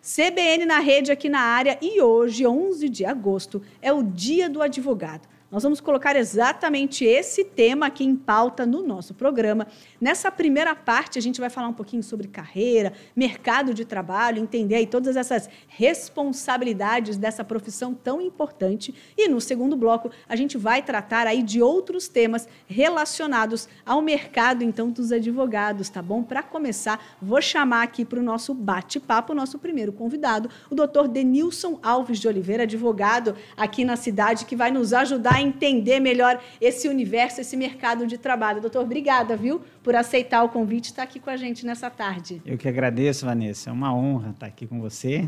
CBN na rede aqui na área e hoje, 11 de agosto, é o Dia do Advogado. Nós vamos colocar exatamente esse tema aqui em pauta no nosso programa. Nessa primeira parte, a gente vai falar um pouquinho sobre carreira, mercado de trabalho, entender aí todas essas responsabilidades dessa profissão tão importante. E no segundo bloco, a gente vai tratar aí de outros temas relacionados ao mercado, então, dos advogados, tá bom? Para começar, vou chamar aqui para o nosso bate-papo o nosso primeiro convidado, o doutor Denilson Alves de Oliveira, advogado aqui na cidade, que vai nos ajudar a entender melhor esse universo, esse mercado de trabalho. Doutor, obrigada, viu, por aceitar o convite e estar aqui com a gente nessa tarde. Eu que agradeço, Vanessa. É uma honra estar aqui com você.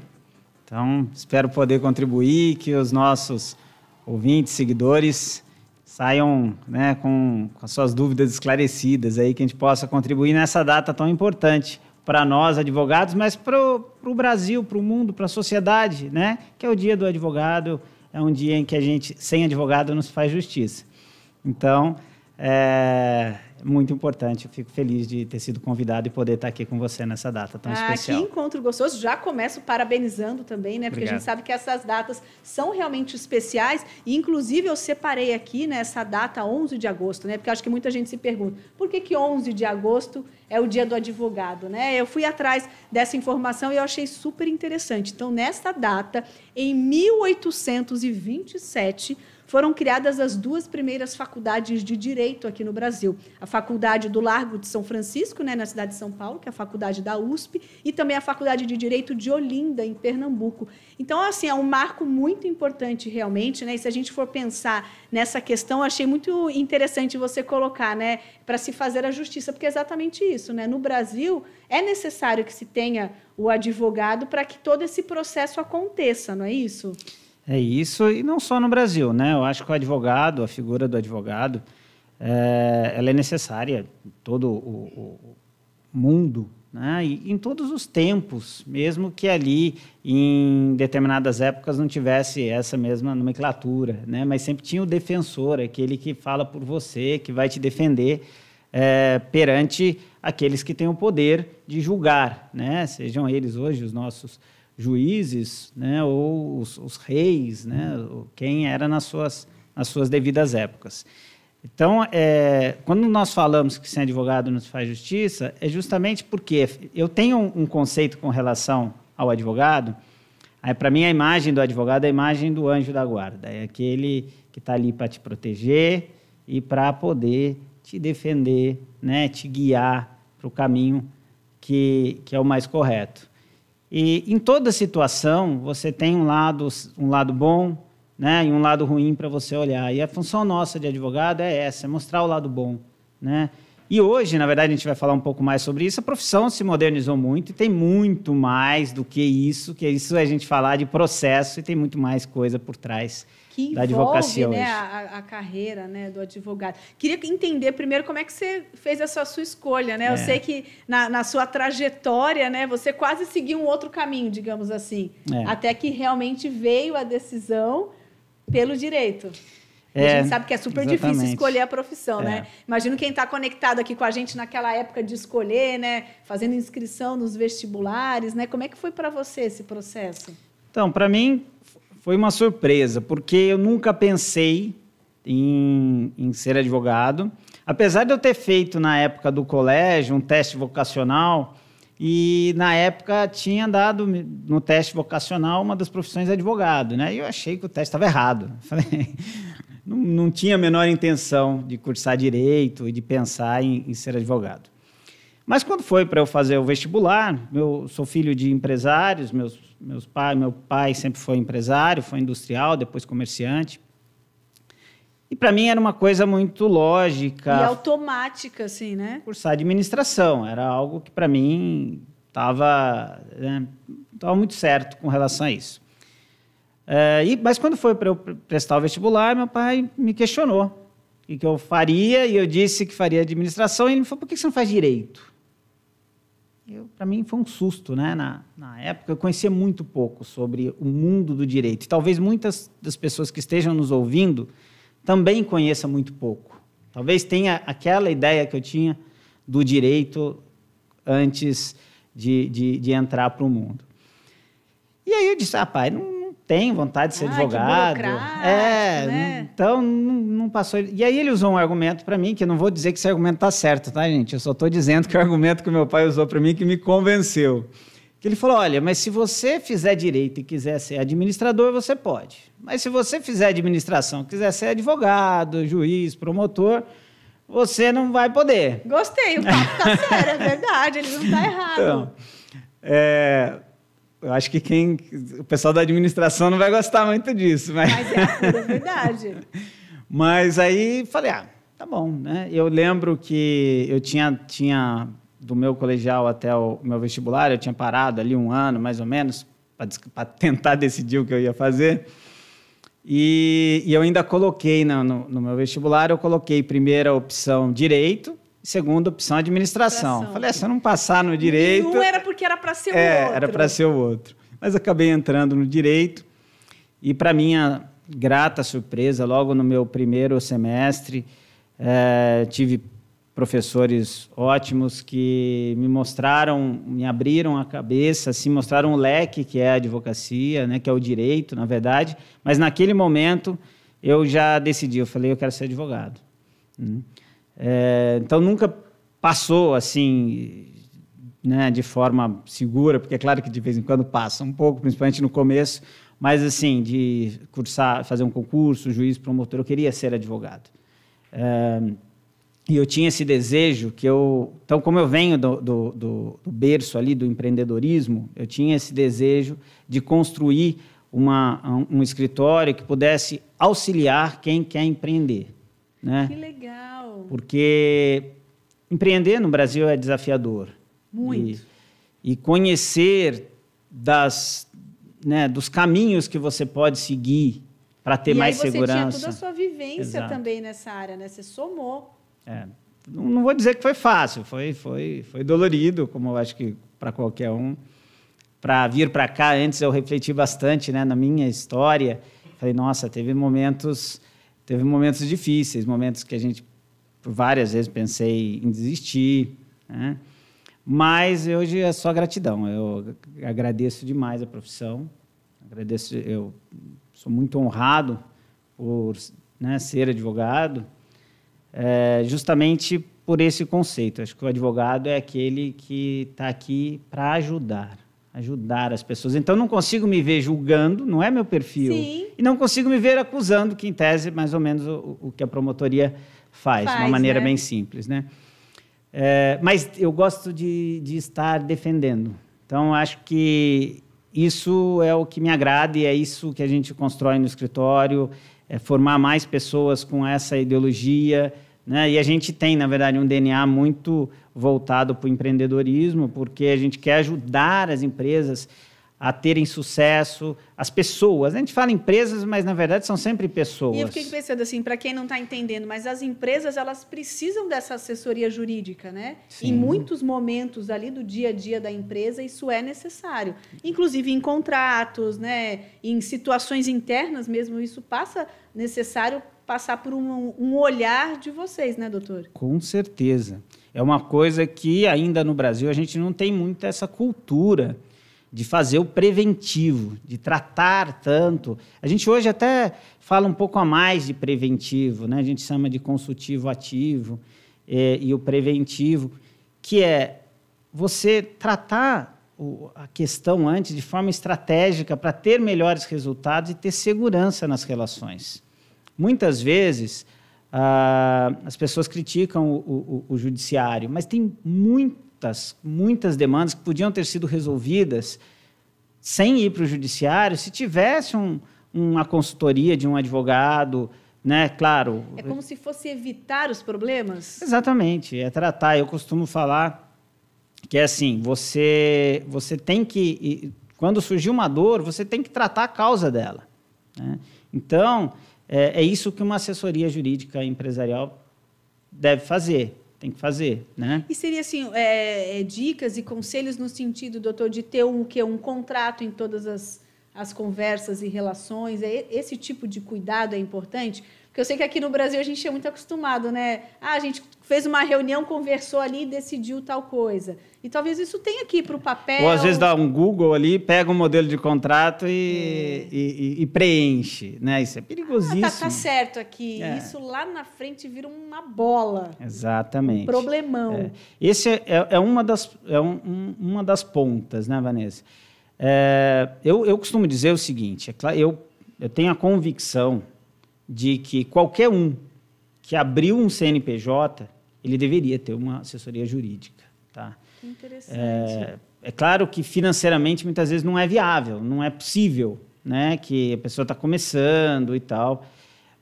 Então, espero poder contribuir, que os nossos ouvintes, seguidores, saiam, né, com as suas dúvidas esclarecidas, aí, que a gente possa contribuir nessa data tão importante para nós, advogados, mas para o Brasil, para o mundo, para a sociedade, né, que é o Dia do Advogado. É um dia em que a gente, sem advogado, não se faz justiça. Então, é muito importante. Eu fico feliz de ter sido convidado e poder estar aqui com você nessa data tão especial. Que encontro gostoso. Já começo parabenizando também, né? Porque Obrigado. A gente sabe que essas datas são realmente especiais. E, inclusive, eu separei aqui, né, essa data 11 de agosto, né? Porque eu acho que muita gente se pergunta, por que 11 de agosto é o Dia do Advogado, né? Eu fui atrás dessa informação e eu achei super interessante. Então, nesta data, em 1827, foram criadas as duas primeiras faculdades de Direito aqui no Brasil. A Faculdade do Largo de São Francisco, né, na cidade de São Paulo, que é a Faculdade da USP, e também a Faculdade de Direito de Olinda, em Pernambuco. Então, assim, é um marco muito importante realmente, né? E se a gente for pensar nessa questão, eu achei muito interessante você colocar, né, para se fazer a justiça, porque é exatamente isso, né? No Brasil, é necessário que se tenha o advogado para que todo esse processo aconteça, não é isso? É isso, e não só no Brasil, né? Eu acho que o advogado, a figura do advogado, ela é necessária em todo o mundo, né? E em todos os tempos, mesmo que ali, em determinadas épocas, não tivesse essa mesma nomenclatura, né? Mas sempre tinha o defensor, aquele que fala por você, que vai te defender perante aqueles que têm o poder de julgar, né? Sejam eles hoje os nossos juízes, né, ou os reis, né, quem era nas suas devidas épocas. Então, quando nós falamos que sem advogado não se faz justiça, é justamente porque eu tenho um conceito com relação ao advogado. Para mim, a imagem do advogado é a imagem do anjo da guarda, é aquele que está ali para te proteger e para poder te defender, né, te guiar para o caminho que é o mais correto. E em toda situação, você tem um lado bom, né, e um lado ruim para você olhar. E a função nossa de advogado é essa, é mostrar o lado bom, né? E hoje, na verdade, a gente vai falar um pouco mais sobre isso. A profissão se modernizou muito e tem muito mais do que isso a gente falar de processo e tem muito mais coisa por trás que da advocacia envolve, né, hoje. a carreira, né, do advogado. Queria entender primeiro como é que você fez essa sua escolha, né? Eu sei que na sua trajetória, né, você quase seguiu um outro caminho, digamos assim, até que realmente veio a decisão pelo direito. A gente sabe que é super difícil escolher a profissão, né? Imagino quem está conectado aqui com a gente naquela época de escolher, né, fazendo inscrição nos vestibulares, né? Como é que foi para você esse processo? Então, para mim, foi uma surpresa, porque eu nunca pensei em ser advogado. Apesar de eu ter feito, na época do colégio, um teste vocacional, e, na época, tinha dado no teste vocacional uma das profissões de advogado, né? E eu achei que o teste estava errado. Falei, não tinha a menor intenção de cursar direito e de pensar em ser advogado. Mas quando foi para eu fazer o vestibular, eu sou filho de empresários, meu pai sempre foi empresário, foi industrial, depois comerciante. E para mim era uma coisa muito lógica. E automática, assim, né? Cursar administração, era algo que para mim estava muito certo com relação a isso. Mas quando foi para eu prestar o vestibular, meu pai me questionou o que eu faria, e eu disse que faria administração, e ele me falou, por que você não faz direito? Para mim foi um susto, né? Na época eu conhecia muito pouco sobre o mundo do direito. E talvez muitas das pessoas que estejam nos ouvindo também conheçam muito pouco. Talvez tenha aquela ideia que eu tinha do direito antes de entrar para o mundo. E aí eu disse, pai, não tenho vontade de ser advogado. Que né? Então não passou. E aí ele usou um argumento para mim, que eu não vou dizer que esse argumento está certo, tá, gente? Eu só estou dizendo que o argumento que o meu pai usou para mim que me convenceu. Que ele falou, olha, mas se você fizer direito e quiser ser administrador, você pode. Mas se você fizer administração, quiser ser advogado, juiz, promotor, você não vai poder. Gostei, o papo tá sério, é verdade, ele não tá errado. Então, eu acho que o pessoal da administração não vai gostar muito disso. Mas é a pura verdade. Mas aí falei, tá bom, né? Eu lembro que eu tinha do meu colegial até o meu vestibular, eu tinha parado ali 1 ano, mais ou menos, para tentar decidir o que eu ia fazer. E eu ainda coloquei no meu vestibular, eu coloquei primeira opção direito, segunda opção administração. Falei, se eu não passar no direito... Não era porque era para ser o outro. Era para ser o outro. Mas acabei entrando no direito e, para minha grata surpresa, logo no meu primeiro semestre, tive professores ótimos que me abriram a cabeça, assim, mostraram o leque que é a advocacia, né, que é o direito, na verdade. Mas, naquele momento, eu já decidi, eu falei, eu quero ser advogado. Então, nunca passou, assim, né, de forma segura, porque é claro que de vez em quando passa um pouco, principalmente no começo, mas, assim, de cursar, fazer um concurso, juiz, promotor, eu queria ser advogado. E eu tinha esse desejo então, como eu venho do berço ali do empreendedorismo, eu tinha esse desejo de construir um escritório que pudesse auxiliar quem quer empreender, né? Que legal! Porque empreender no Brasil é desafiador. Muito. E conhecer dos caminhos que você pode seguir para ter mais segurança. E aí você tinha toda a sua vivência também nessa área, né? Você somou. Não vou dizer que foi fácil, foi dolorido, como eu acho que para qualquer um. Para vir para cá, antes eu refleti bastante, né, na minha história. Falei, nossa, teve momentos difíceis, momentos que a gente, por várias vezes, pensei em desistir, né? Mas hoje é só gratidão. Eu agradeço demais a profissão. Eu sou muito honrado por, né, ser advogado. Justamente por esse conceito. Acho que o advogado é aquele que está aqui para ajudar as pessoas. Então, não consigo me ver julgando, não é meu perfil. Sim. E não consigo me ver acusando, que, em tese, mais ou menos o que a promotoria faz de uma maneira, né, bem simples, né? Mas eu gosto de estar defendendo. Então, acho que isso é o que me agrada e é isso que a gente constrói no escritório, formar mais pessoas com essa ideologia, né? E a gente tem, na verdade, um DNA muito voltado para o empreendedorismo, porque a gente quer ajudar as empresas a terem sucesso, as pessoas. A gente fala empresas, mas, na verdade, são sempre pessoas. E eu fiquei pensando assim, para quem não está entendendo, mas as empresas, elas precisam dessa assessoria jurídica, né? Sim. Em muitos momentos ali do dia a dia da empresa, isso é necessário. Inclusive em contratos, né? Em situações internas mesmo, isso passa necessário passar por um olhar de vocês, né, doutor? Com certeza. É uma coisa que ainda no Brasil a gente não tem muito essa cultura de fazer o preventivo, de tratar tanto. A gente hoje até fala um pouco a mais de preventivo, né? A gente chama de consultivo ativo e o preventivo, que é você tratar a questão antes de forma estratégica para ter melhores resultados e ter segurança nas relações. Muitas vezes as pessoas criticam o judiciário, mas tem muitas demandas que podiam ter sido resolvidas sem ir para o judiciário se tivesse uma consultoria de um advogado, né? Claro. É como se fosse evitar os problemas? Exatamente, é tratar. Eu costumo falar que é assim, você tem que, quando surgir uma dor, você tem que tratar a causa dela, né? Então, é isso que uma assessoria jurídica empresarial deve fazer. Tem que fazer, né? E seria assim, dicas e conselhos no sentido, doutor, de ter um contrato em todas as conversas e relações? Esse tipo de cuidado é importante? Porque eu sei que aqui no Brasil a gente é muito acostumado, né? A gente fez uma reunião, conversou ali e decidiu tal coisa. E talvez isso tenha aqui para o papel. Ou às vezes dá um Google ali, pega um modelo de contrato e preenche, né? Isso é perigosíssimo. Tá certo aqui. Isso lá na frente vira uma bola. Exatamente. Um problemão. Esse é uma das pontas, né, Vanessa? Eu costumo dizer o seguinte, eu tenho a convicção de que qualquer um que abriu um CNPJ, ele deveria ter uma assessoria jurídica. Tá? Interessante. É claro que financeiramente muitas vezes não é viável, não é possível, né, que a pessoa está começando e tal,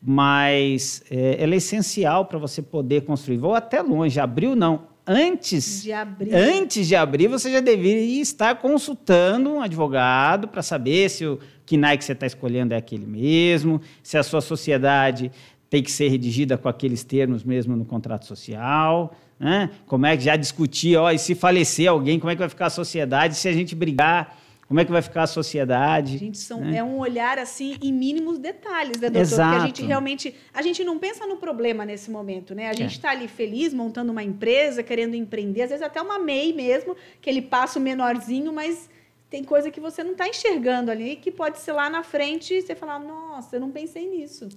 mas ela é essencial para você poder construir. Vou até longe, abriu não. Antes de abrir, você já deveria estar consultando um advogado para saber se o KNAI que você está escolhendo é aquele mesmo, se a sua sociedade tem que ser redigida com aqueles termos mesmo no contrato social, né? Como é que já discutir, e se falecer alguém, como é que vai ficar a sociedade? Se a gente brigar, como é que vai ficar a sociedade? Gente, é um olhar assim em mínimos detalhes, né, doutor? Exato. Porque a gente realmente, a gente não pensa no problema nesse momento, né? A gente está ali feliz, montando uma empresa, querendo empreender, às vezes até uma MEI mesmo, que ele passa o menorzinho, mas tem coisa que você não está enxergando ali, que pode ser lá na frente e você falar, nossa, eu não pensei nisso.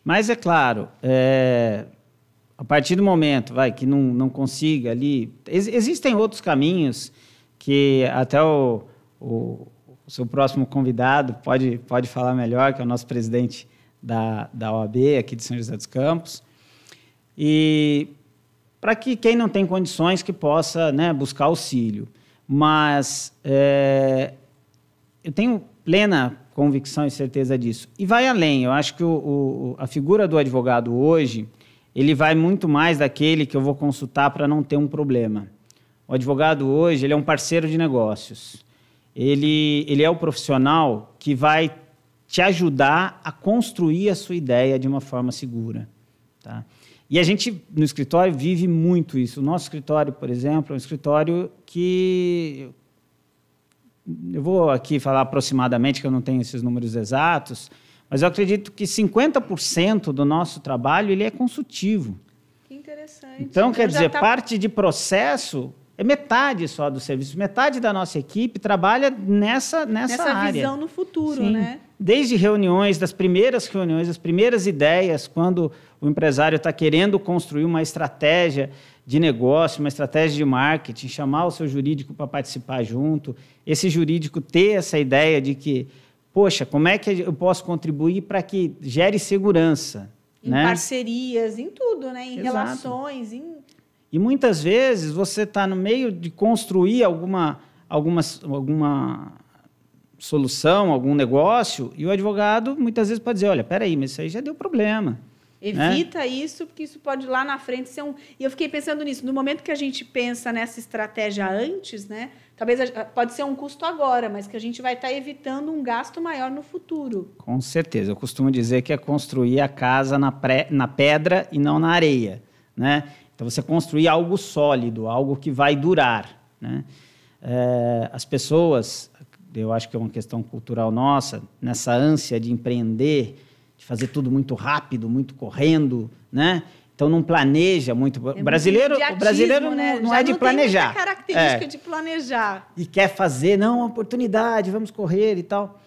Mas é claro, a partir do momento que não consiga ali... Existem outros caminhos que até o seu próximo convidado pode falar melhor, que é o nosso presidente da OAB aqui de São José dos Campos. E para que quem não tem condições que possa, né, buscar auxílio. Mas eu tenho plena convicção e certeza disso. E vai além. Eu acho que a figura do advogado hoje, ele vai muito mais daquele que eu vou consultar para não ter um problema. O advogado hoje, ele é um parceiro de negócios. Ele é o profissional que vai te ajudar a construir a sua ideia de uma forma segura. Tá? E a gente, no escritório, vive muito isso. O nosso escritório, por exemplo, é um escritório que... Eu vou aqui falar aproximadamente, que eu não tenho esses números exatos, mas eu acredito que 50% do nosso trabalho ele é consultivo. Que interessante. Então, quer dizer, parte de processo é metade só do serviço. Metade da nossa equipe trabalha nessa área. Nessa visão no futuro, sim, né? Desde reuniões, das primeiras reuniões, das primeiras ideias, quando o empresário está querendo construir uma estratégia de negócio, uma estratégia de marketing, chamar o seu jurídico para participar junto, esse jurídico ter essa ideia de que, poxa, como é que eu posso contribuir para que gere segurança? Em parcerias, em tudo, né? Em relações, E muitas vezes você está no meio de construir alguma solução, algum negócio, e o advogado muitas vezes pode dizer, olha, peraí, mas isso aí já deu problema. Evita isso, porque isso pode lá na frente ser um... E eu fiquei pensando nisso, no momento que a gente pensa nessa estratégia antes, né? Talvez pode ser um custo agora, mas que a gente vai estar evitando um gasto maior no futuro. Com certeza. Eu costumo dizer que é construir a casa na pedra e não na areia, né? Então, você construir algo sólido, algo que vai durar, né? As pessoas, eu acho que é uma questão cultural nossa, nessa ânsia de empreender, de fazer tudo muito rápido, muito correndo, né? Então, não planeja muito. O brasileiro né? não é de planejar. Tem muita característica de planejar. E quer fazer, não, oportunidade, vamos correr e tal.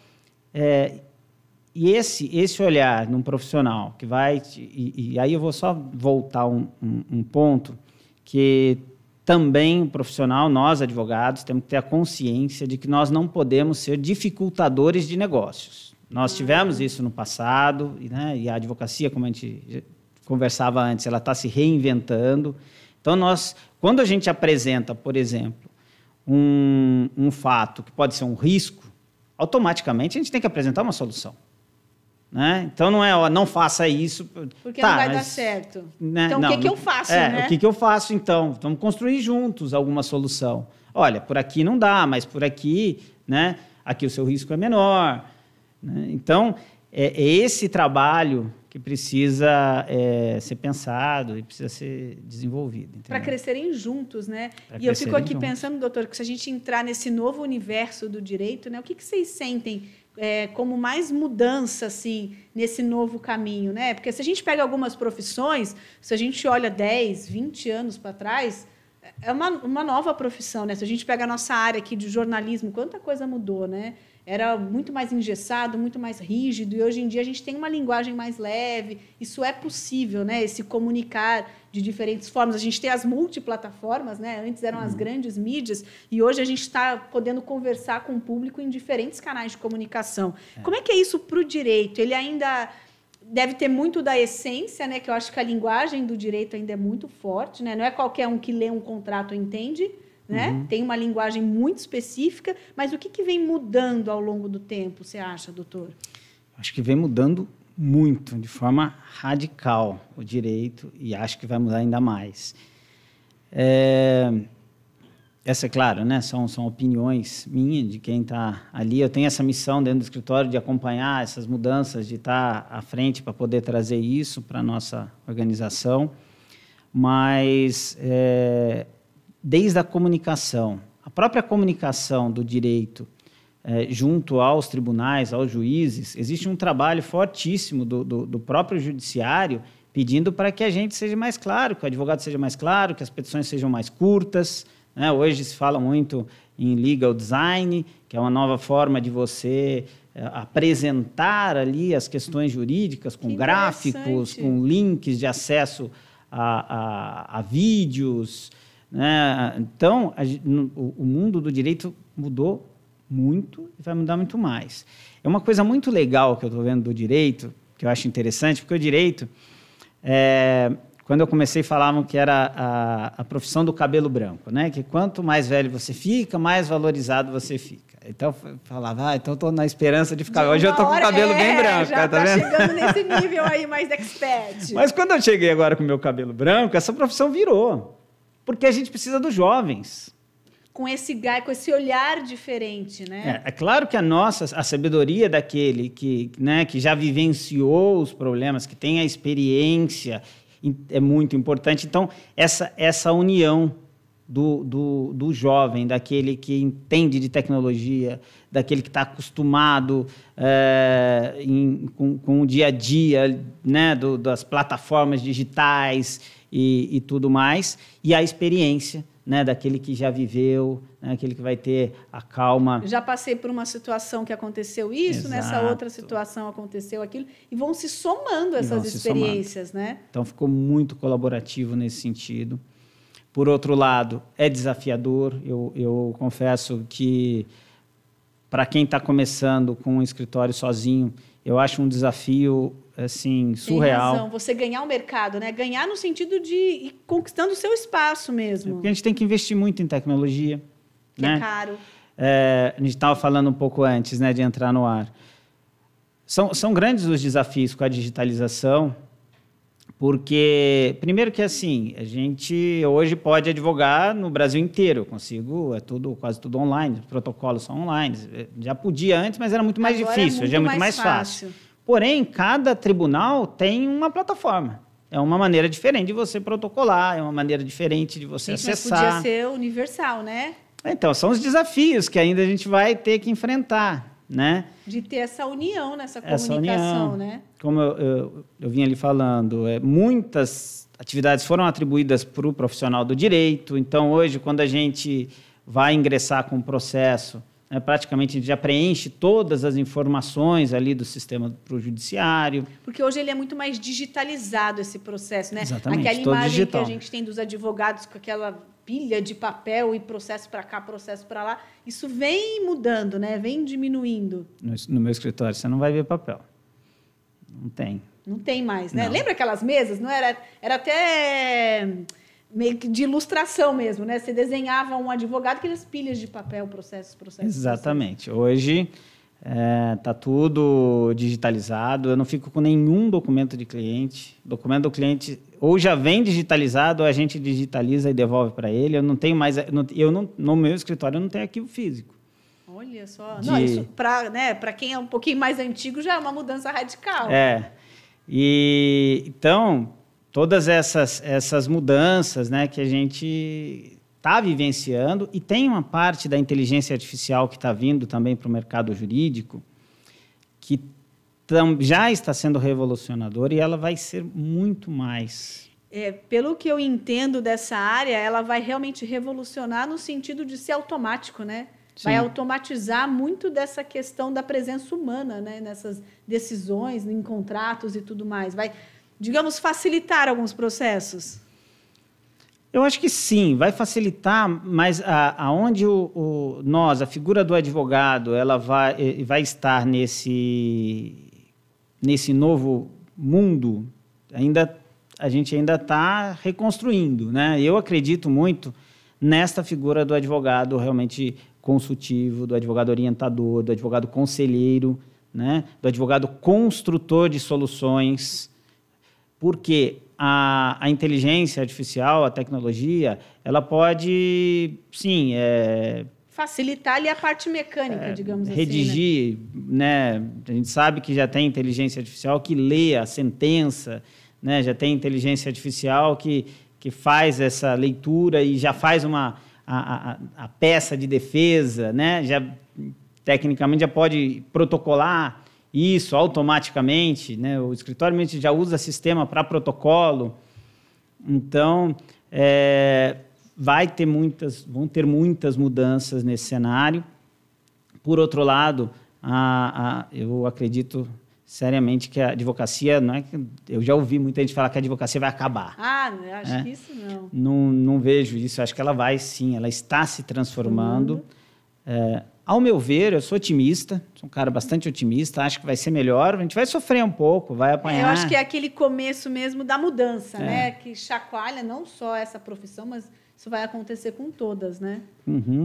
E esse olhar num profissional que vai... E aí eu vou só voltar um ponto que também o profissional, nós advogados, temos que ter a consciência de que nós não podemos ser dificultadores de negócios. Nós tivemos isso no passado, né? E a advocacia, como a gente conversava antes, ela está se reinventando. Então, quando a gente apresenta, por exemplo, um fato que pode ser um risco, automaticamente a gente tem que apresentar uma solução. Né? Então, não é, não faça isso. Porque não vai dar certo. Né? Então, o que eu faço, né? O que eu faço, então? Vamos construir juntos alguma solução. Olha, por aqui não dá, mas por aqui, né? Aqui o seu risco é menor. Né? Então, é esse trabalho que precisa ser pensado e precisa ser desenvolvido. Para crescerem juntos, né? E eu fico aqui pensando, doutor, que se a gente entrar nesse novo universo do direito, né, o que vocês sentem como mais mudança assim, nesse novo caminho? Né? Porque se a gente pega algumas profissões, se a gente olha 10, 20 anos para trás, é uma nova profissão. Né? Se a gente pega a nossa área aqui de jornalismo, quanta coisa mudou, né? Era muito mais engessado, muito mais rígido, e hoje em dia a gente tem uma linguagem mais leve. Isso é possível, né? Esse comunicar de diferentes formas. A gente tem as multiplataformas, né? Antes eram as grandes mídias, e hoje a gente está podendo conversar com o público em diferentes canais de comunicação. Como é que é isso para o direito? Ele ainda deve ter muito da essência, né? Que eu acho que a linguagem do direito ainda é muito forte, né? Não é qualquer um que lê um contrato entende. Né? Tem uma linguagem muito específica, mas o que vem mudando ao longo do tempo, você acha, doutor? Acho que vem mudando muito, de forma radical, o direito, e acho que vai mudar ainda mais. Essa, é claro, né? São opiniões minhas, de quem está ali. Eu tenho essa missão dentro do escritório de acompanhar essas mudanças, de estar à frente para poder trazer isso para a nossa organização, mas desde a comunicação, a própria comunicação do direito junto aos tribunais, aos juízes, existe um trabalho fortíssimo do próprio judiciário pedindo para que a gente seja mais claro, que o advogado seja mais claro, que as petições sejam mais curtas. Né? Hoje se fala muito em legal design, que é uma nova forma de você apresentar ali as questões jurídicas com gráficos, com links de acesso a vídeos. Né? Então, o mundo do direito mudou muito e vai mudar muito mais. É uma coisa muito legal que eu estou vendo do direito, que eu acho interessante, porque o direito, quando eu comecei, falavam que era a profissão do cabelo branco, né? Que quanto mais velho você fica, mais valorizado você fica. Então, eu falava, então estou na esperança de ficar... Hoje eu estou com o cabelo bem branco. Já está chegando nesse nível aí mais expert. Mas quando eu cheguei agora com o meu cabelo branco, essa profissão virou. Porque a gente precisa dos jovens. Com esse olhar diferente, né? É claro que a sabedoria daquele que já vivenciou os problemas, que tem a experiência, é muito importante. Então, essa união do jovem, daquele que entende de tecnologia, daquele que está acostumado com o dia a dia, né, das plataformas digitais e tudo mais, e a experiência, né, daquele que já viveu, né, aquele que vai ter a calma. Já passei por uma situação que aconteceu isso, exato. Nessa outra situação aconteceu aquilo, e vão se somando essas experiências, né? Então, ficou muito colaborativo nesse sentido. Por outro lado, é desafiador. Eu confesso que, para quem está começando com um escritório sozinho, eu acho um desafio assim, surreal. Tem razão. Você ganhar o mercado, né? Ganhar no sentido de ir conquistando o seu espaço mesmo. Porque a gente tem que investir muito em tecnologia. Que é caro. A gente estava falando um pouco antes, né, de entrar no ar. São grandes os desafios com a digitalização, porque, primeiro que assim, a gente hoje pode advogar no Brasil inteiro. Eu consigo, quase tudo online, os protocolos são online. Já podia antes, mas era muito mais difícil, hoje é muito mais fácil. Porém, cada tribunal tem uma plataforma. É uma maneira diferente de você protocolar, é uma maneira diferente de você acessar. Mas podia ser universal, né? Então, são os desafios que ainda a gente vai ter que enfrentar, né? De ter essa união nessa comunicação, né? Como eu vinha ali falando, muitas atividades foram atribuídas para o profissional do direito. Então, hoje, quando a gente vai ingressar com o processo, praticamente a gente já preenche todas as informações ali do sistema para o judiciário. Porque hoje ele é muito mais digitalizado, esse processo, né? Exatamente, aquela todo imagem digital. Que a gente tem dos advogados com aquela pilha de papel e processo para cá, processo para lá, isso vem mudando, né? Vem diminuindo. No meu escritório você não vai ver papel. Não tem. Não tem mais, né? Não. Lembra aquelas mesas? Não era até meio que de ilustração mesmo, né? Você desenhava um advogado, aquelas pilhas de papel, processos. Exatamente. Hoje está tudo digitalizado. Eu não fico com nenhum documento de cliente. O documento do cliente ou já vem digitalizado, ou a gente digitaliza e devolve para ele. Eu não tenho mais... no meu escritório eu não tenho arquivo físico. Olha só. Não, isso para quem é um pouquinho mais antigo já é uma mudança radical. E então, todas essas mudanças, né, que a gente está vivenciando, e tem uma parte da inteligência artificial que está vindo também para o mercado jurídico, que já está sendo revolucionadora e ela vai ser muito mais. Pelo que eu entendo dessa área, ela vai realmente revolucionar no sentido de ser automático, né? Sim. Vai automatizar muito dessa questão da presença humana, né? Nessas decisões, em contratos e tudo mais. Vai, digamos, facilitar alguns processos. Eu acho que sim, vai facilitar, mas aonde a figura do advogado, ela vai estar nesse novo mundo, a gente ainda está reconstruindo, né? Eu acredito muito nesta figura do advogado realmente consultivo, do advogado orientador, do advogado conselheiro, né? Do advogado construtor de soluções, porque a inteligência artificial, a tecnologia, ela pode, sim, facilitar ali a parte mecânica, digamos redigir, assim, né? A gente sabe que já tem inteligência artificial que lê a sentença, né? Já tem inteligência artificial que faz essa leitura e já faz a peça de defesa, né? Tecnicamente já pode protocolar isso automaticamente, né? O escritório já usa sistema para protocolo. Então, vão ter muitas mudanças nesse cenário. Por outro lado, eu acredito seriamente que a advocacia, eu já ouvi muita gente falar que a advocacia vai acabar. Acho que isso não. Não vejo isso, acho que ela vai sim, ela está se transformando. Ao meu ver, eu sou otimista, sou um cara bastante otimista, acho que vai ser melhor, a gente vai sofrer um pouco, vai apanhar. Eu acho que é aquele começo mesmo da mudança, né? Que chacoalha não só essa profissão, mas isso vai acontecer com todas, né?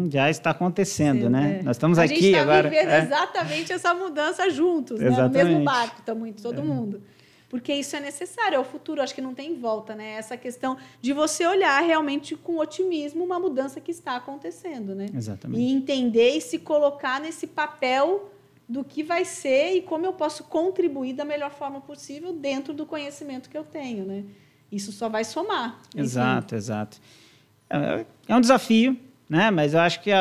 Já está acontecendo, né? Nós estamos aqui agora. A gente está vivendo exatamente essa mudança juntos, né? No mesmo barco, estamos indo todo mundo. Porque isso é necessário, é o futuro, acho que não tem volta, né? Essa questão de você olhar realmente com otimismo uma mudança que está acontecendo, né? Exatamente. E entender e se colocar nesse papel do que vai ser e como eu posso contribuir da melhor forma possível dentro do conhecimento que eu tenho, né? Isso só vai somar. Exato. É um desafio, né? Mas eu acho que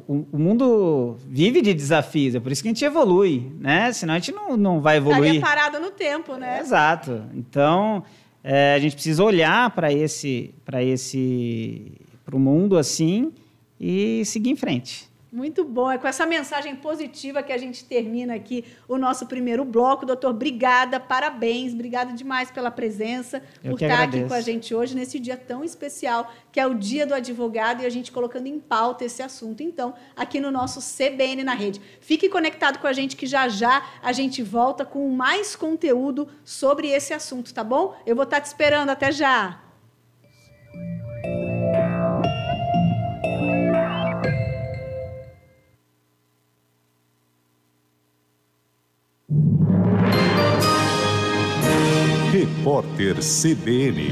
o mundo vive de desafios, é por isso que a gente evolui, né? Senão a gente não vai evoluir. Estaria parado no tempo, né? Exato. Então, a gente precisa olhar para o mundo assim e seguir em frente. Muito bom. É com essa mensagem positiva que a gente termina aqui o nosso primeiro bloco. Doutor, obrigada, parabéns, obrigada demais pela presença, por estar aqui com a gente hoje, nesse dia tão especial, que é o Dia do Advogado, e a gente colocando em pauta esse assunto, então, aqui no nosso CBN na Rede. Fique conectado com a gente, que já a gente volta com mais conteúdo sobre esse assunto, tá bom? Eu vou estar te esperando. Até já! Repórter CBN.